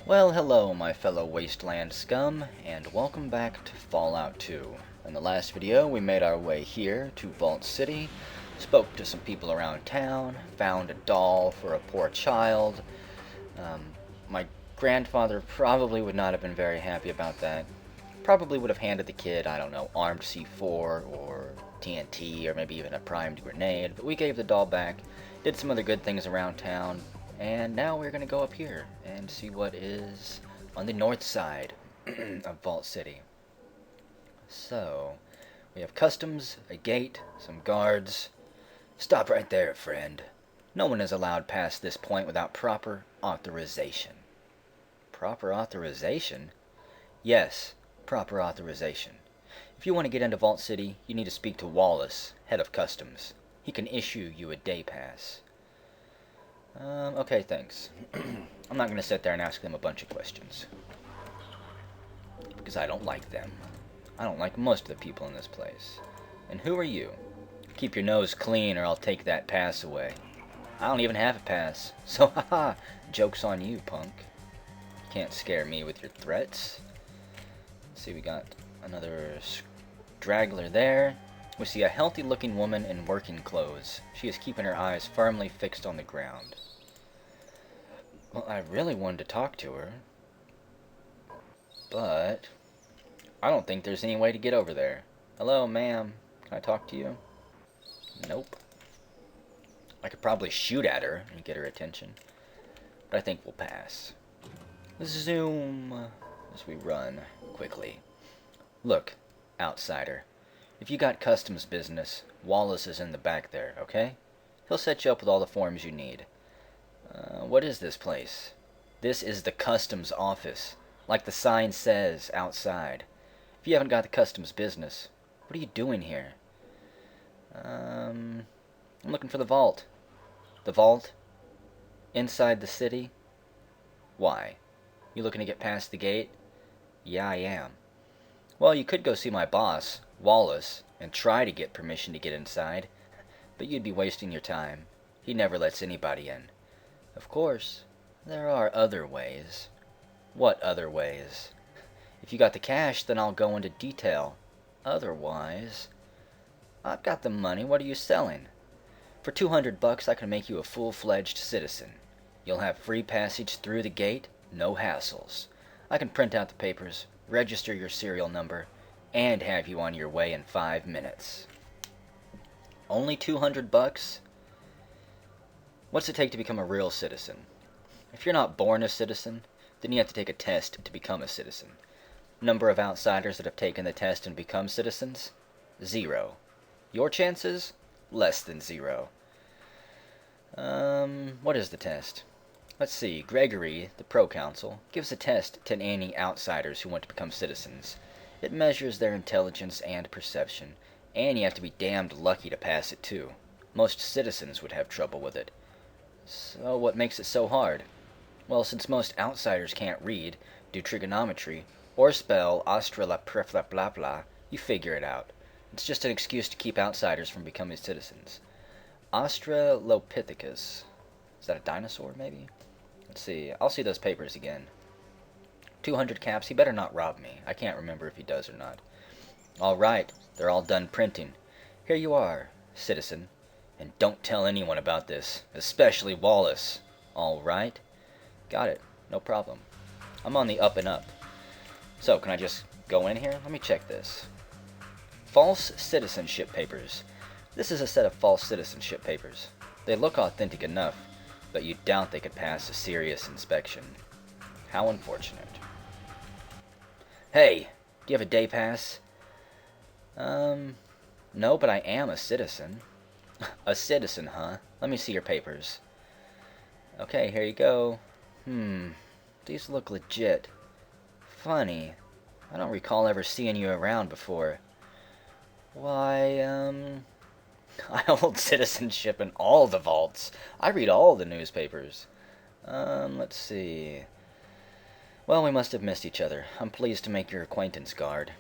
Well, hello my fellow wasteland scum, and welcome back to Fallout 2. In the last video, we made our way here to Vault City, spoke to some people around town, found a doll for a poor child. My grandfather probably would not have been very happy about that. Probably would have handed the kid, I don't know, armed C4 or TNT or maybe even a primed grenade, but we gave the doll back, did some other good things around town. And now we're going to go up here and see what is on the north side of Vault City. So, we have customs, a gate, some guards. Stop right there, friend. No one is allowed past this point without proper authorization. Proper authorization? Yes, proper authorization. If you want to get into Vault City, you need to speak to Wallace, head of customs. He can issue you a day pass. Okay, thanks. I'm not going to sit there and ask them a bunch of questions. Because I don't like them. I don't like most of the people in this place. And who are you? Keep your nose clean or I'll take that pass away. I don't even have a pass. So haha, joke's on you, punk. You can't scare me with your threats. Let's see, we got another straggler there. We see a healthy looking woman in working clothes. She is keeping her eyes firmly fixed on the ground. Well, I really wanted to talk to her, but I don't think there's any way to get over there. Hello, ma'am. Can I talk to you? Nope. I could probably shoot at her and get her attention, but I think we'll pass. Zoom as we run quickly. Look, outsider. If you got customs business, Wallace is in the back there, okay? He'll set you up with all the forms you need. What is this place? This is the customs office, like the sign says outside. If you haven't got the customs business, what are you doing here? I'm looking for the vault. The vault? Inside the city? Why? You looking to get past the gate? Yeah, I am. Well, you could go see my boss, Wallace, and try to get permission to get inside, but you'd be wasting your time. He never lets anybody in. Of course, there are other ways. What other ways? If you got the cash, then I'll go into detail. Otherwise, I've got the money. What are you selling? For $200, I can make you a full-fledged citizen. You'll have free passage through the gate, no hassles. I can print out the papers, register your serial number, and have you on your way in 5 minutes. Only $200? What's it take to become a real citizen? If you're not born a citizen, then you have to take a test to become a citizen. Number of outsiders that have taken the test and become citizens? 0. Your chances? Less than 0. What is the test? Let's see, Gregory, the pro-counsel, gives a test to any outsiders who want to become citizens. It measures their intelligence and perception, and you have to be damned lucky to pass it too. Most citizens would have trouble with it. So what makes it so hard? Well, since most outsiders can't read, do trigonometry, or spell australopithecus, you figure it out. It's just an excuse to keep outsiders from becoming citizens. Australopithecus. Is that a dinosaur, maybe? Let's see. I'll see those papers again. 200 caps. He better not rob me. I can't remember if he does or not. All right. They're all done printing. Here you are, citizen. And don't tell anyone about this, especially Wallace. All right? Got it. No problem. I'm on the up and up. So, can I just go in here? Let me check this. False citizenship papers. This is a set of false citizenship papers. They look authentic enough, but you doubt they could pass a serious inspection. How unfortunate. Hey, do you have a day pass? No, but I am a citizen. A citizen, huh? Let me see your papers. Okay, here you go. These look legit. Funny. I don't recall ever seeing you around before. Why, I hold citizenship in all the vaults. I read all the newspapers. Let's see. Well, we must have missed each other. I'm pleased to make your acquaintance, guard.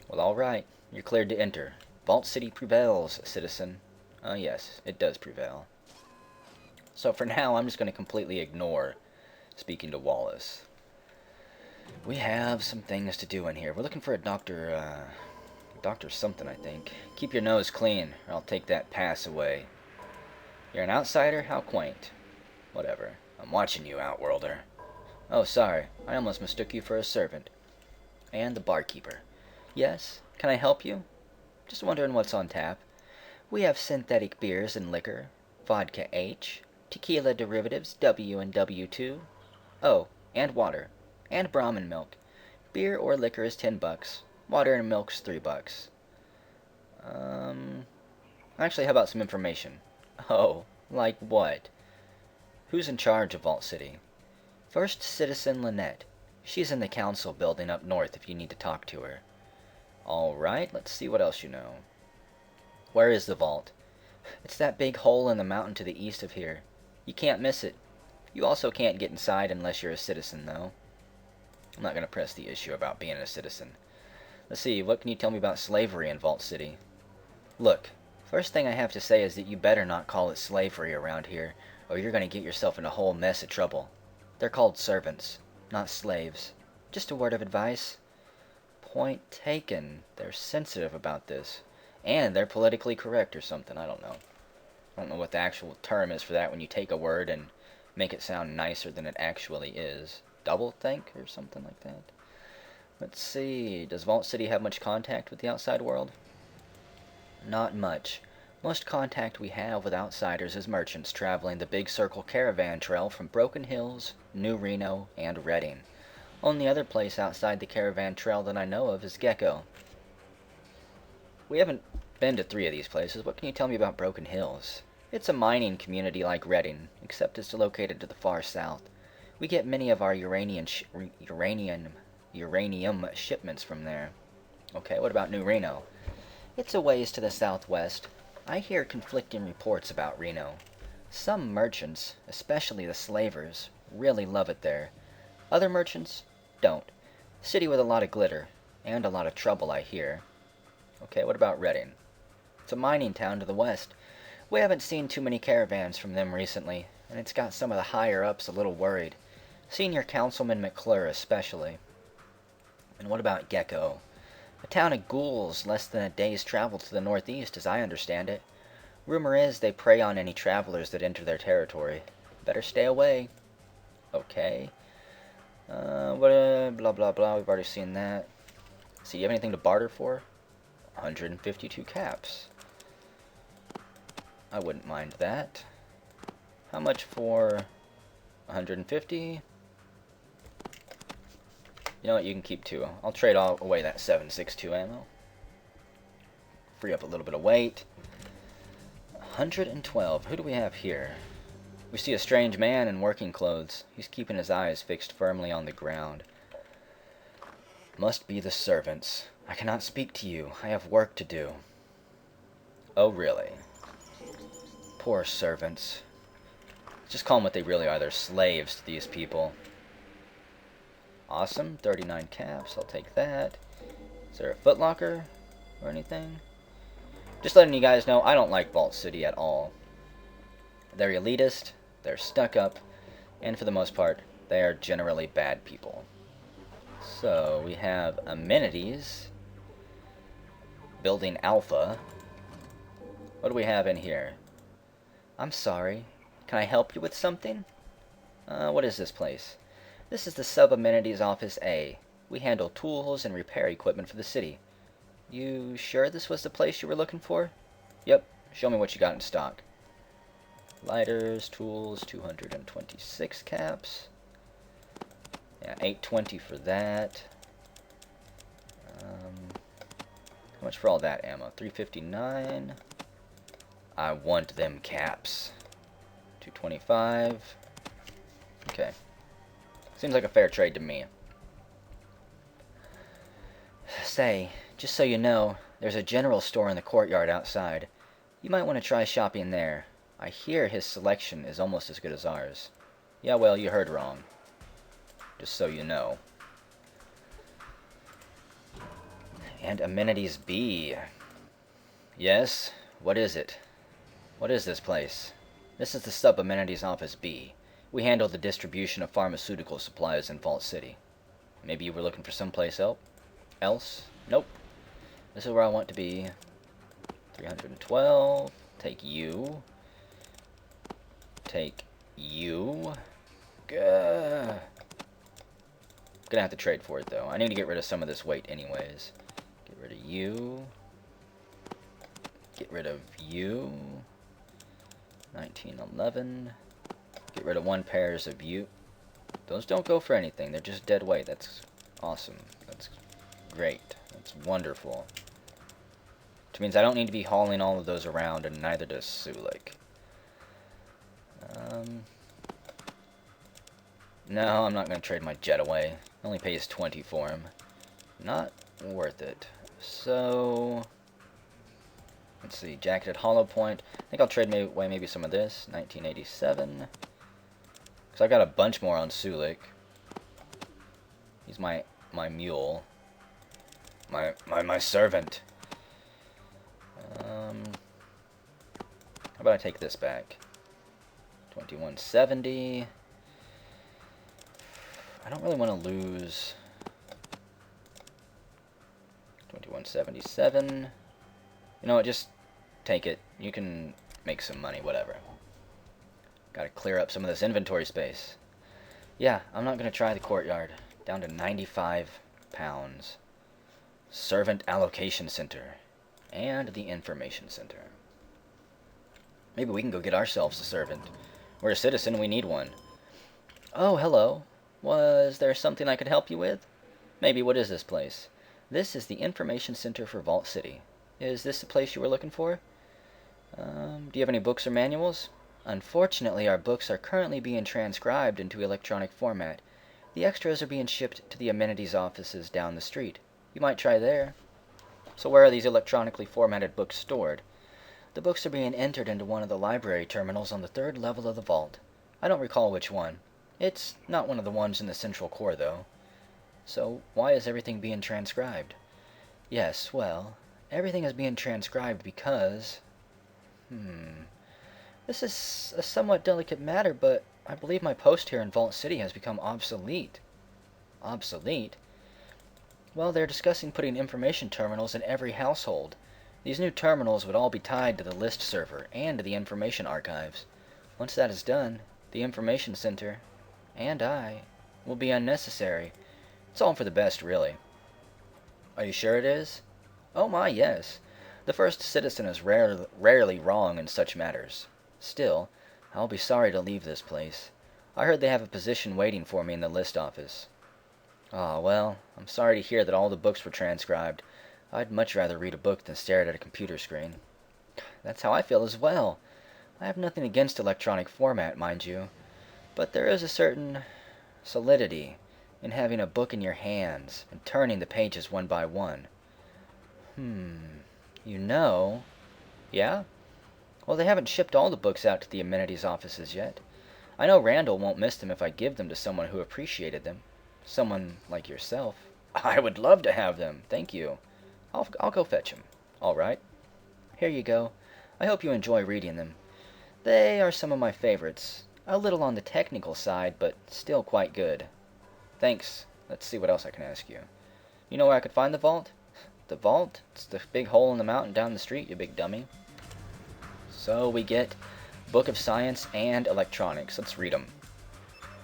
Well, all right. You're cleared to enter. Vault City prevails, citizen. Yes, it does prevail. So for now, I'm just going to completely ignore speaking to Wallace. We have some things to do in here. We're looking for a Doctor something, I think. Keep your nose clean, or I'll take that pass away. You're an outsider? How quaint. Whatever. I'm watching you, Outworlder. Oh, sorry. I almost mistook you for a servant. And the barkeeper. Yes? Can I help you? Just wondering what's on tap. We have synthetic beers and liquor. Vodka H. Tequila derivatives W and W2. Oh, and water. And Brahmin milk. Beer or liquor is $10. Water and milk's $3. Actually, how about some information? Oh, like what? Who's in charge of Vault City? First Citizen Lynette. She's in the council building up north if you need to talk to her. Alright, let's see what else you know. Where is the vault? It's that big hole in the mountain to the east of here. You can't miss it. You also can't get inside unless you're a citizen, though. I'm not going to press the issue about being a citizen. Let's see, what can you tell me about slavery in Vault City? Look, first thing I have to say is that you better not call it slavery around here, or you're going to get yourself in a whole mess of trouble. They're called servants, not slaves. Just a word of advice. Point taken. They're sensitive about this. And they're politically correct or something, I don't know. I don't know what the actual term is for that when you take a word and make it sound nicer than it actually is. Double think or something like that. Let's see, does Vault City have much contact with the outside world? Not much. Most contact we have with outsiders is merchants traveling the Big Circle Caravan Trail from Broken Hills, New Reno, and Redding. Only other place outside the Caravan Trail that I know of is Gecko. We haven't been to 3 of these places. What can you tell me about Broken Hills? It's a mining community like Redding, except it's located to the far south. We get many of our uranium shipments from there. Okay, what about New Reno? It's a ways to the southwest. I hear conflicting reports about Reno. Some merchants, especially the slavers, really love it there. Other merchants don't. City with a lot of glitter, and a lot of trouble, I hear. Okay, what about Redding? It's a mining town to the west. We haven't seen too many caravans from them recently, and it's got some of the higher-ups a little worried. Senior Councilman McClure especially. And what about Gecko? A town of ghouls less than a day's travel to the northeast, as I understand it. Rumor is they prey on any travelers that enter their territory. Better stay away. Okay. Blah, blah, blah. We've already seen that. So, you have anything to barter for? 152 caps. I wouldn't mind that. How much for 150? You know what, you can keep 2. I'll trade away that 7.62 ammo. Free up a little bit of weight. 112. Who do we have here? We see a strange man in working clothes. He's keeping his eyes fixed firmly on the ground. Must be the servants. I cannot speak to you. I have work to do. Oh, really? Poor servants. Just call them what they really are. They're slaves to these people. Awesome. 39 caps. I'll take that. Is there a footlocker or anything? Just letting you guys know, I don't like Vault City at all. They're elitist, they're stuck up, and for the most part, they are generally bad people. So, we have amenities. Building Alpha. What do we have in here? I'm sorry. Can I help you with something? What is this place? This is the Sub-Amenities Office A. We handle tools and repair equipment for the city. You sure this was the place you were looking for? Yep. Show me what you got in stock. Lighters, tools, 226 caps. Yeah, 820 for that. How much for all that ammo? 359. I want them caps. 225. Okay. Seems like a fair trade to me. Say, just so you know, there's a general store in the courtyard outside. You might want to try shopping there. I hear his selection is almost as good as ours. Yeah, well, you heard wrong. Just so you know. And amenities B. Yes, what is it? What is this place? This is the Sub-Amenities Office B. We handle the distribution of pharmaceutical supplies in Vault City. Maybe you were looking for someplace else? Nope. This is where I want to be. 312. Take you. Take you. Gah. Gonna have to trade for it, though. I need to get rid of some of this weight anyways. Get rid of you. Get rid of you. 1911. Get rid of 1 pairs of you. Those don't go for anything. They're just dead weight. That's awesome. That's great. That's wonderful. Which means I don't need to be hauling all of those around, and neither does Sulik. No, I'm not going to trade my jet away. Only pays 20 for him. Not worth it. So, let's see. Jacketed hollow point. I think I'll trade away maybe some of this. 1987. Because I got a bunch more on Sulik. He's my mule. My servant. How about I take this back? 2170. I don't really want to lose 2177. You know what, just take it. You can make some money, whatever. Gotta clear up some of this inventory space. Yeah, I'm not gonna try the courtyard. Down to 95 pounds. Servant allocation center. And the information center. Maybe we can go get ourselves a servant. We're a citizen, we need one. Oh, hello. Was there something I could help you with? Maybe. What is this place? This is the information center for Vault City. Is this the place you were looking for? Do you have any books or manuals? Unfortunately, our books are currently being transcribed into electronic format. The extras are being shipped to the amenities offices down the street. You might try there. So where are these electronically formatted books stored? The books are being entered into one of the library terminals on the 3rd level of the vault. I don't recall which one. It's not one of the ones in the central core, though. So why is everything being transcribed? Yes, well, everything is being transcribed because... This is a somewhat delicate matter, but I believe my post here in Vault City has become obsolete. Obsolete? Well, they're discussing putting information terminals in every household. These new terminals would all be tied to the list server and to the information archives. Once that is done, the information center, and I, will be unnecessary. It's all for the best, really. Are you sure it is? Oh my, yes. The first citizen is rarely wrong in such matters. Still, I'll be sorry to leave this place. I heard they have a position waiting for me in the list office. Ah, well, I'm sorry to hear that all the books were transcribed. I'd much rather read a book than stare at a computer screen. That's how I feel as well. I have nothing against electronic format, mind you, but there is a certain solidity in having a book in your hands and turning the pages one by one. You know... Yeah? Well, they haven't shipped all the books out to the amenities offices yet. I know Randall won't miss them if I give them to someone who appreciated them. Someone like yourself. I would love to have them, thank you. I'll go fetch them. All right. Here you go. I hope you enjoy reading them. They are some of my favorites. A little on the technical side, but still quite good. Thanks. Let's see what else I can ask you. You know where I could find the vault? The vault? It's the big hole in the mountain down the street, you big dummy. So we get Book of Science and Electronics. Let's read them.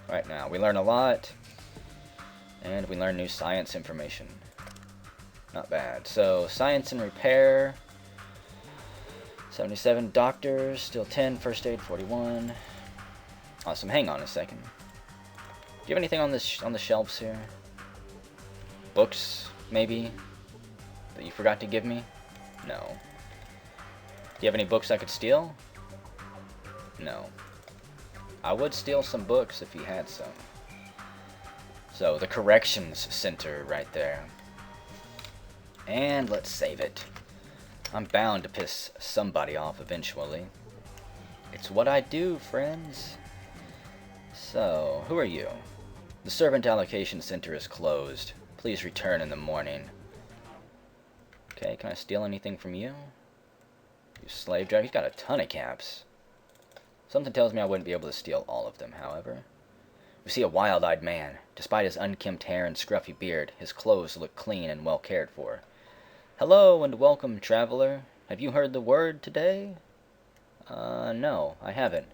Right now, we learn a lot. And we learn new science information. Not bad. So, science and repair. 77 doctors. Still 10. First aid 41. Awesome. Hang on a second. Do you have anything on this on the shelves here? Books, maybe? That you forgot to give me? No. Do you have any books I could steal? No. I would steal some books if you had some. So, the corrections center right there. And let's save it. I'm bound to piss somebody off eventually. It's what I do, friends. So, who are you? The servant allocation center is closed. Please return in the morning. Okay, can I steal anything from you? You slave driver. He's got a ton of caps. Something tells me I wouldn't be able to steal all of them, however. You see a wild-eyed man. Despite his unkempt hair and scruffy beard, his clothes look clean and well cared for. Hello and welcome, traveler. Have you heard the word today? No, I haven't.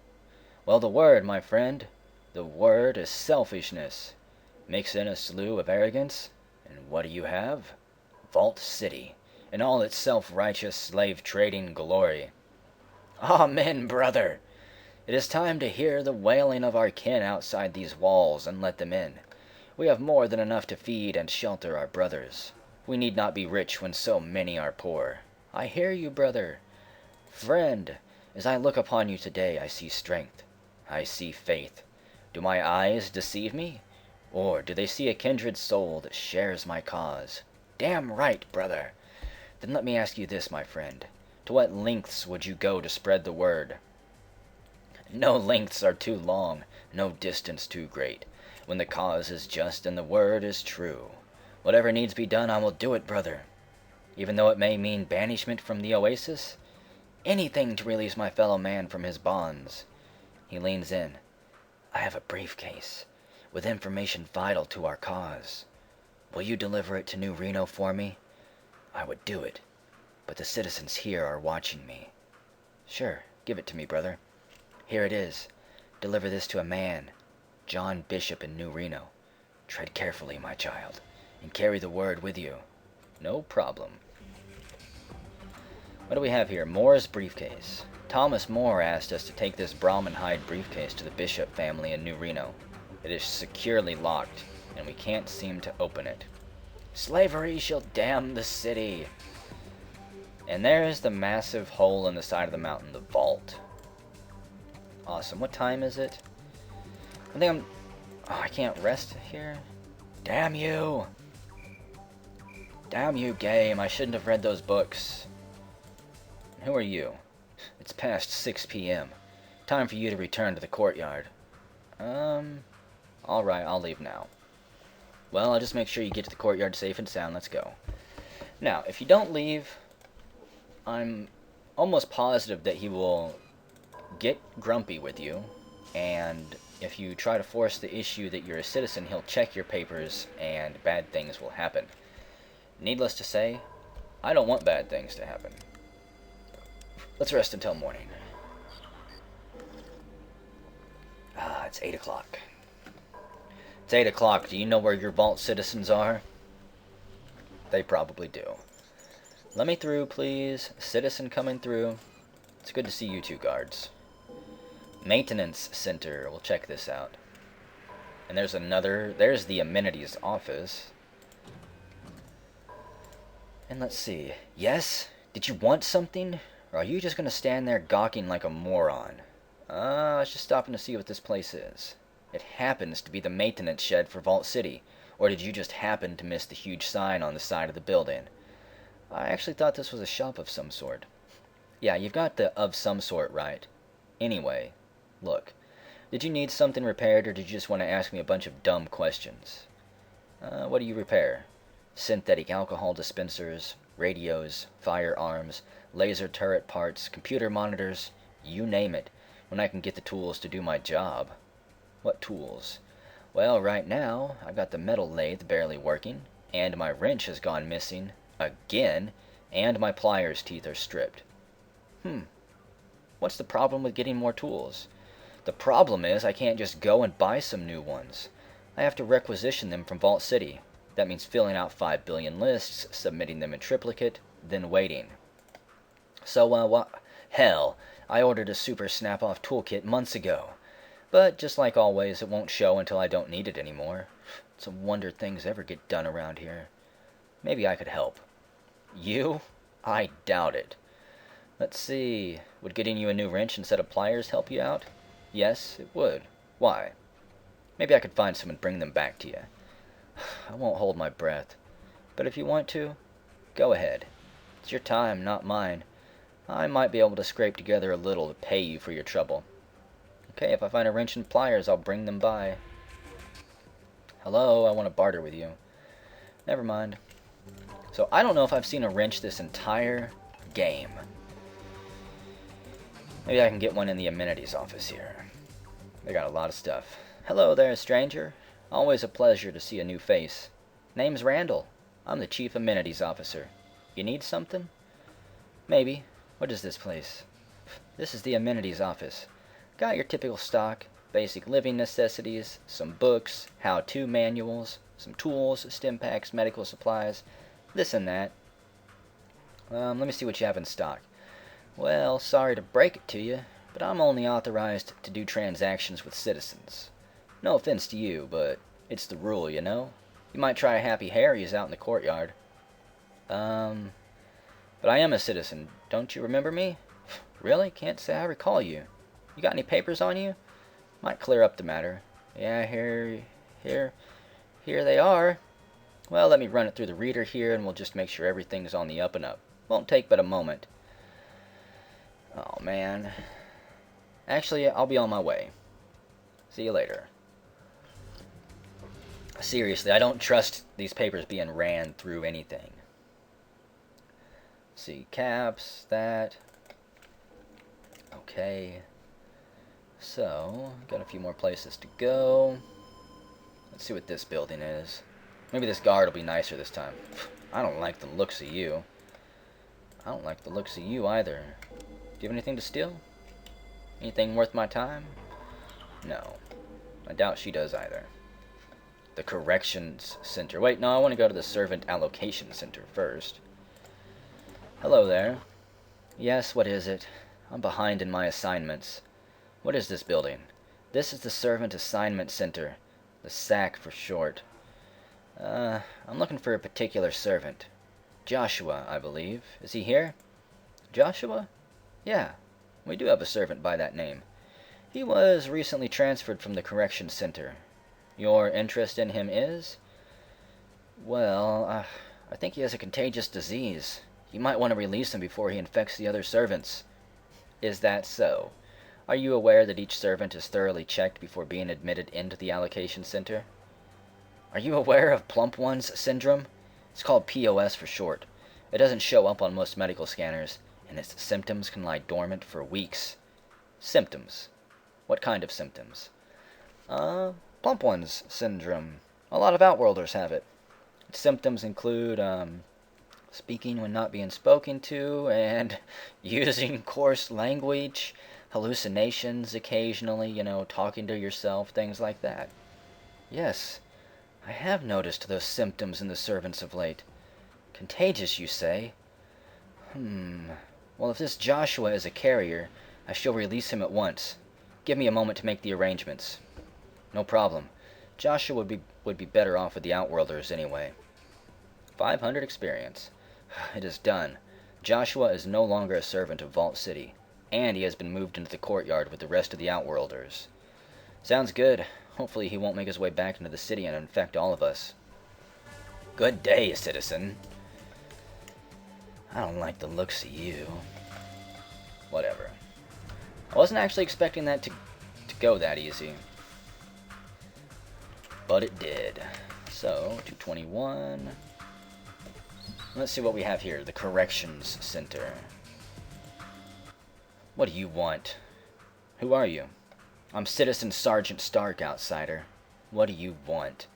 Well, the word, my friend, the word is selfishness. Mix in a slew of arrogance, and what do you have? Vault City, in all its self-righteous slave-trading glory. Amen, brother! It is time to hear the wailing of our kin outside these walls and let them in. We have more than enough to feed and shelter our brothers. We need not be rich when so many are poor. I hear you, brother. Friend, as I look upon you today, I see strength. I see faith. Do my eyes deceive me? Or do they see a kindred soul that shares my cause? Damn right, brother. Then let me ask you this, my friend. To what lengths would you go to spread the word? No lengths are too long, no distance too great, when the cause is just and the word is true. Whatever needs be done, I will do it, brother. Even though it may mean banishment from the oasis? Anything to release my fellow man from his bonds. He leans in. I have a briefcase with information vital to our cause. Will you deliver it to New Reno for me? I would do it, but the citizens here are watching me. Sure, give it to me, brother. Here it is. Deliver this to a man, John Bishop in New Reno. Tread carefully, my child, and carry the word with you. No problem. What do we have here? Moore's briefcase. Thomas Moore asked us to take this Brahmin hide briefcase to the Bishop family in New Reno. It is securely locked, and we can't seem to open it. Slavery shall damn the city. And there is the massive hole in the side of the mountain, the vault. Awesome. What time is it? I think I can't rest here. Damn you! Damn you, game. I shouldn't have read those books. Who are you? It's past 6 p.m. Time for you to return to the courtyard. Alright, I'll leave now. Well, I'll just make sure you get to the courtyard safe and sound. Let's go. Now, if you don't leave, I'm almost positive that he will get grumpy with you, and if you try to force the issue that you're a citizen, he'll check your papers, and bad things will happen. Needless to say, I don't want bad things to happen. Let's rest until morning. It's 8 o'clock. It's 8 o'clock. Do you know where your vault citizens are? They probably do. Let me through, please. Citizen coming through. It's good to see you two guards. Maintenance Center. We'll check this out. And there's the amenities office. And let's see. Yes? Did you want something? Or are you just going to stand there gawking like a moron? I was just stopping to see what this place is. It happens to be the maintenance shed for Vault City. Or did you just happen to miss the huge sign on the side of the building? I actually thought this was a shop of some sort. Yeah, you've got the of some sort right. Anyway, look. Did you need something repaired, or did you just want to ask me a bunch of dumb questions? What do you repair? Synthetic alcohol dispensers, radios, firearms, laser turret parts, computer monitors, you name it, when I can get the tools to do my job. What tools? Well, right now, I've got the metal lathe barely working, and my wrench has gone missing, again, and my pliers' teeth are stripped. What's the problem with getting more tools? The problem is I can't just go and buy some new ones. I have to requisition them from Vault City. That means filling out 5 billion lists, submitting them in triplicate, then waiting. So, hell, I ordered a super snap-off toolkit months ago. But, just like always, it won't show until I don't need it anymore. It's a wonder things ever get done around here. Maybe I could help. You? I doubt it. Let's see. Would getting you a new wrench instead of pliers help you out? Yes, it would. Why? Maybe I could find some and bring them back to you. I won't hold my breath. But if you want to, go ahead. It's your time, not mine. I might be able to scrape together a little to pay you for your trouble. Okay, if I find a wrench and pliers, I'll bring them by. Hello, I want to barter with you. Never mind. So I don't know if I've seen a wrench this entire game. Maybe I can get one in the amenities office here. They got a lot of stuff. Hello there, stranger. Always a pleasure to see a new face. Name's Randall. I'm the Chief Amenities Officer. You need something? Maybe. What is this place? This is the Amenities Office. Got your typical stock, basic living necessities, some books, how-to manuals, some tools, stim packs, medical supplies, this and that. Let me see what you have in stock. Well, sorry to break it to you, but I'm only authorized to do transactions with citizens. No offense to you, but it's the rule, you know? You might try a Happy Harry's out in the courtyard. But I am a citizen. Don't you remember me? Really? Can't say I recall you. You got any papers on you? Might clear up the matter. Yeah, here they are. Well, let me run it through the reader here, and we'll just make sure everything's on the up and up. Won't take but a moment. Oh, man. Actually, I'll be on my way. See you later. Seriously, I don't trust these papers being ran through anything. See, caps, that. Okay. So, got a few more places to go. Let's see what this building is. Maybe this guard will be nicer this time. I don't like the looks of you. I don't like the looks of you either. Do you have anything to steal? Anything worth my time? No. I doubt she does either. The Corrections Center. Wait, no, I want to go to the Servant Allocation Center first. Hello there. Yes, what is it? I'm behind in my assignments. What is this building? This is the Servant Assignment Center. The SAC for short. I'm looking for a particular servant. Joshua, I believe. Is he here? Joshua? Yeah, we do have a servant by that name. He was recently transferred from the Corrections Center. Your interest in him is? Well, I think he has a contagious disease. You might want to release him before he infects the other servants. Is that so? Are you aware that each servant is thoroughly checked before being admitted into the allocation center? Are you aware of Plump One's syndrome? It's called POS for short. It doesn't show up on most medical scanners, and its symptoms can lie dormant for weeks. Symptoms? What kind of symptoms? Plump One's syndrome. A lot of Outworlders have it. Its symptoms include, speaking when not being spoken to, and using coarse language, hallucinations occasionally, talking to yourself, things like that. Yes, I have noticed those symptoms in the servants of late. Contagious, you say? Well, if this Joshua is a carrier, I shall release him at once. Give me a moment to make the arrangements. No problem. Joshua would be better off with the Outworlders anyway. 500 experience. It is done. Joshua is no longer a servant of Vault City, and he has been moved into the courtyard with the rest of the Outworlders. Sounds good. Hopefully he won't make his way back into the city and infect all of us. Good day, citizen. I don't like the looks of you. Whatever. I wasn't actually expecting that to go that easy. But it did. So, 221. Let's see what we have here. The Corrections Center. What do you want? Who are you? I'm Citizen Sergeant Stark, outsider. What do you want?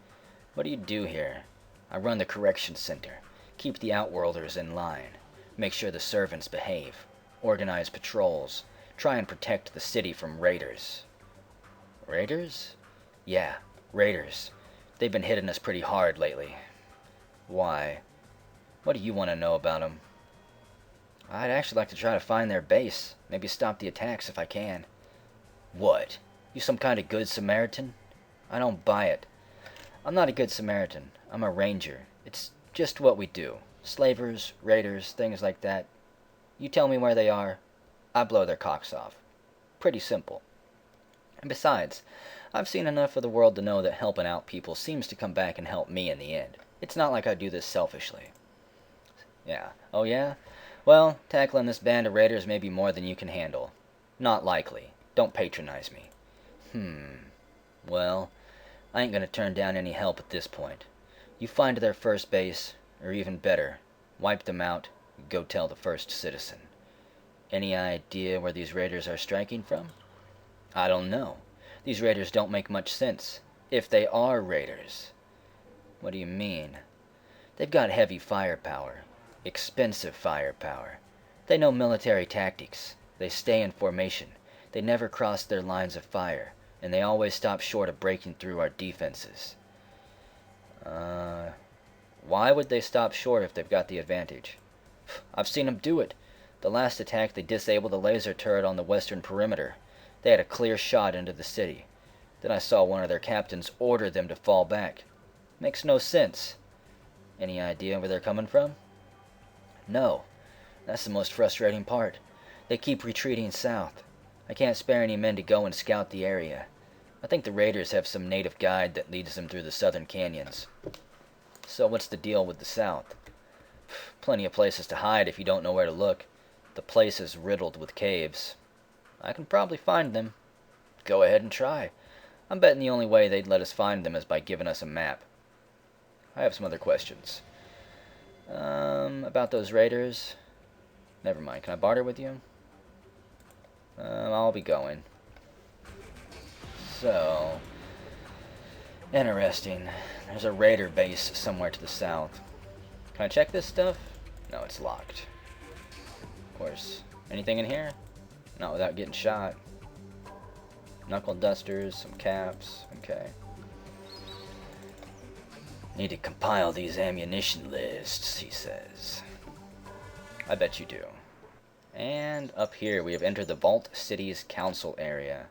What do you do here? I run the Corrections Center. Keep the Outworlders in line. Make sure the servants behave. Organize patrols. Try and protect the city from raiders. Raiders? Yeah, raiders. They've been hitting us pretty hard lately. Why? What do you want to know about them? I'd actually like to try to find their base. Maybe stop the attacks if I can. What? You some kind of good Samaritan? I don't buy it. I'm not a good Samaritan. I'm a ranger. It's just what we do. Slavers, raiders, things like that. You tell me where they are, I blow their cocks off. Pretty simple. And besides, I've seen enough of the world to know that helping out people seems to come back and help me in the end. It's not like I do this selfishly. Yeah. Oh yeah? Well, tackling this band of raiders may be more than you can handle. Not likely. Don't patronize me. Well, I ain't gonna turn down any help at this point. You find their first base, or even better, wipe them out, and go tell the first citizen. Any idea where these raiders are striking from? I don't know. These raiders don't make much sense. If they are raiders. What do you mean? They've got heavy firepower. Expensive firepower. They know military tactics. They stay in formation. They never cross their lines of fire. And they always stop short of breaking through our defenses. Why would they stop short if they've got the advantage? I've seen them do it. The last attack, they disabled the laser turret on the western perimeter. They had a clear shot into the city. Then I saw one of their captains order them to fall back. Makes no sense. Any idea where they're coming from? No. That's the most frustrating part. They keep retreating south. I can't spare any men to go and scout the area. I think the raiders have some native guide that leads them through the southern canyons. So what's the deal with the south? Plenty of places to hide if you don't know where to look. The place is riddled with caves. I can probably find them. Go ahead and try. I'm betting the only way they'd let us find them is by giving us a map. I have some other questions. About those raiders. Never mind. Can I barter with you? I'll be going. So, interesting. There's a raider base somewhere to the south. Can I check this stuff? No, it's locked. Of course. Anything in here? Not without getting shot. Knuckle dusters, some caps. Okay. Need to compile these ammunition lists, he says. I bet you do. And up here we have entered the Vault City's council area.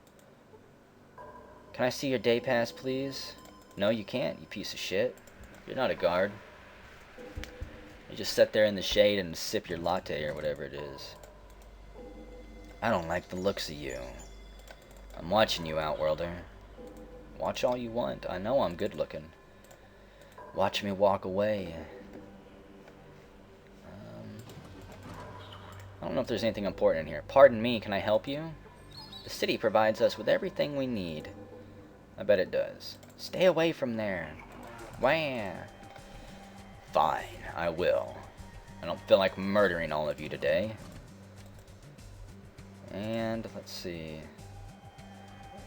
Can I see your day pass, please? No, you can't, you piece of shit. You're not a guard. You just sit there in the shade and sip your latte or whatever it is. I don't like the looks of you. I'm watching you, Outworlder. Watch all you want. I know I'm good looking. Watch me walk away. I don't know if there's anything important in here. Pardon me, can I help you? The city provides us with everything we need. I bet it does. Stay away from there. Wah. Fine, I will. I don't feel like murdering all of you today. And let's see.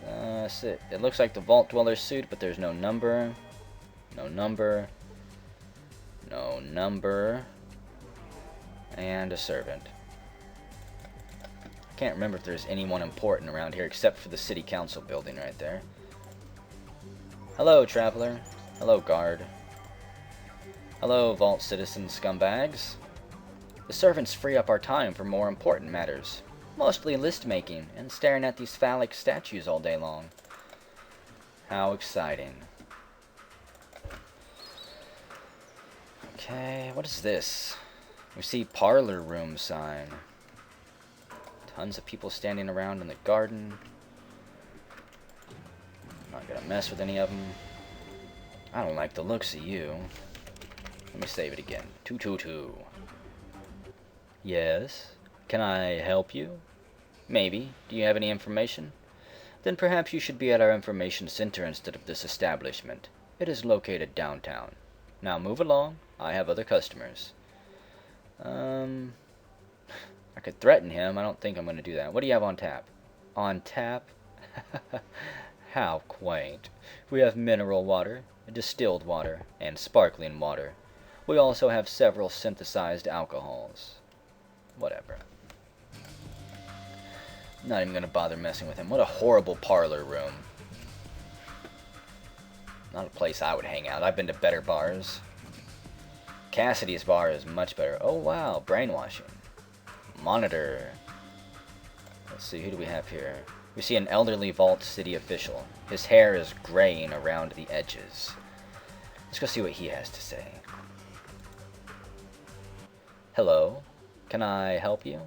That's it. It looks like the Vault Dweller suit, but there's no number. No number. No number. And a servant. I can't remember if there's anyone important around here except for the city council building right there. Hello, traveler. Hello, guard. Hello, Vault citizen scumbags. The servants free up our time for more important matters. Mostly list making and staring at these phallic statues all day long. How exciting. Okay, what is this? We see parlor room sign. Tons of people standing around in the garden. Not gonna mess with any of them. I don't like the looks of you. Let me save it again. 222. Yes? Can I help you? Maybe. Do you have any information? Then perhaps you should be at our information center instead of this establishment. It is located downtown. Now move along. I have other customers. I could threaten him. I don't think I'm going to do that. What do you have on tap? On tap? How quaint. We have mineral water, distilled water, and sparkling water. We also have several synthesized alcohols. Whatever. Not even going to bother messing with him. What a horrible parlor room. Not a place I would hang out. I've been to better bars. Cassidy's bar is much better. Oh wow, brainwashing. Monitor. Let's see, who do we have here? We see an elderly Vault City official. His hair is graying around the edges. Let's go see what he has to say. Hello, can I help you?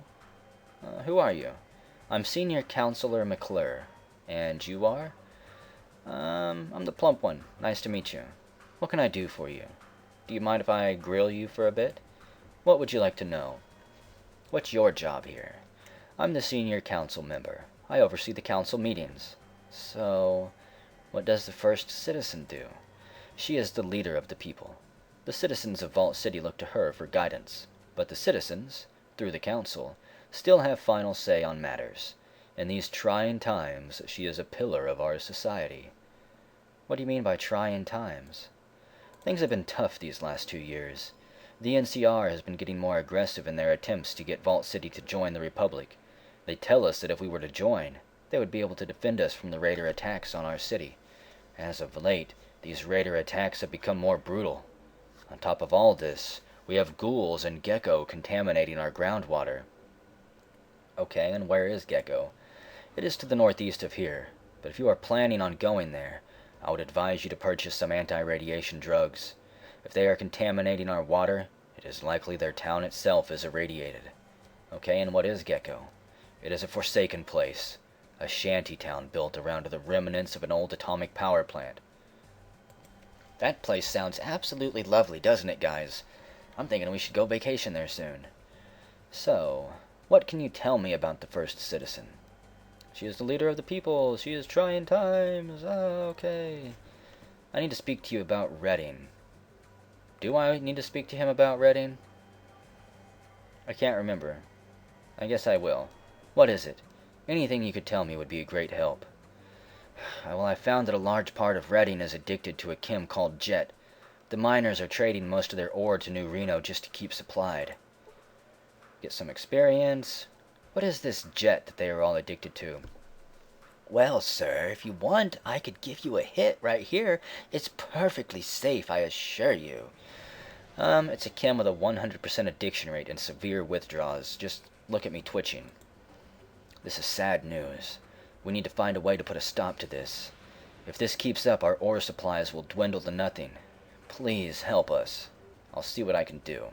Who are you? I'm Senior Counselor McClure. And you are? I'm the plump one. Nice to meet you. What can I do for you? Do you mind if I grill you for a bit? What would you like to know? What's your job here? I'm the senior council member. I oversee the council meetings. So, what does the first citizen do? She is the leader of the people. The citizens of Vault City look to her for guidance. But the citizens, through the council, still have final say on matters. In these trying times, she is a pillar of our society. What do you mean by trying times? Things have been tough these last 2 years. The NCR has been getting more aggressive in their attempts to get Vault City to join the Republic. They tell us that if we were to join, they would be able to defend us from the raider attacks on our city. As of late, these raider attacks have become more brutal. On top of all this, we have ghouls and Gecko contaminating our groundwater. Okay, and where is Gecko? It is to the northeast of here, but if you are planning on going there, I would advise you to purchase some anti-radiation drugs. If they are contaminating our water, it is likely their town itself is irradiated. Okay, and what is Gecko? It is a forsaken place, a shanty town built around the remnants of an old atomic power plant. That place sounds absolutely lovely, doesn't it, guys? I'm thinking we should go vacation there soon. So, what can you tell me about the first citizen? She is the leader of the people. She is trying times. Okay. I need to speak to you about Redding. Do I need to speak to him about Redding? I can't remember. I guess I will. What is it? Anything you could tell me would be a great help. Well, I found that a large part of Redding is addicted to a chem called jet. The miners are trading most of their ore to New Reno just to keep supplied. Get some experience. What is this jet that they are all addicted to? Well, sir, if you want, I could give you a hit right here. It's perfectly safe, I assure you. It's a chem with a 100% addiction rate and severe withdrawals. Just look at me twitching. This is sad news. We need to find a way to put a stop to this. If this keeps up, our ore supplies will dwindle to nothing. Please help us. I'll see what I can do.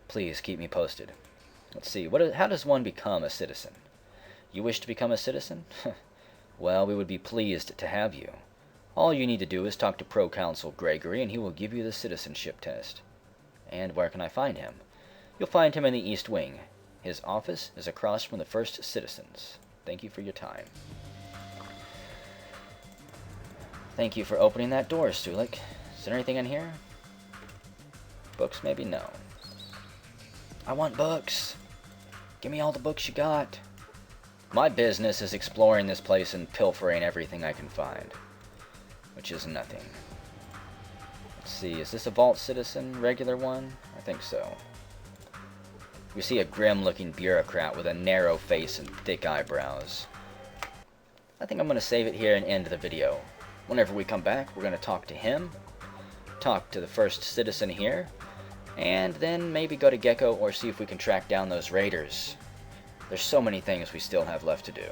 Please keep me posted. Let's see, how does one become a citizen? You wish to become a citizen? Well, we would be pleased to have you. All you need to do is talk to Pro-Consul Gregory, and he will give you the citizenship test. And where can I find him? You'll find him in the East Wing. His office is across from the First Citizens. Thank you for your time. Thank you for opening that door, Sulik. Is there anything in here? Books, maybe? No. I want books. Give me all the books you got. My business is exploring this place and pilfering everything I can find. Which is nothing. Let's see, is this a Vault Citizen? Regular one? I think so. We see a grim-looking bureaucrat with a narrow face and thick eyebrows. I think I'm going to save it here and end the video. Whenever we come back, we're going to talk to him, talk to the First Citizen here, and then maybe go to Gecko or see if we can track down those raiders. There's so many things we still have left to do.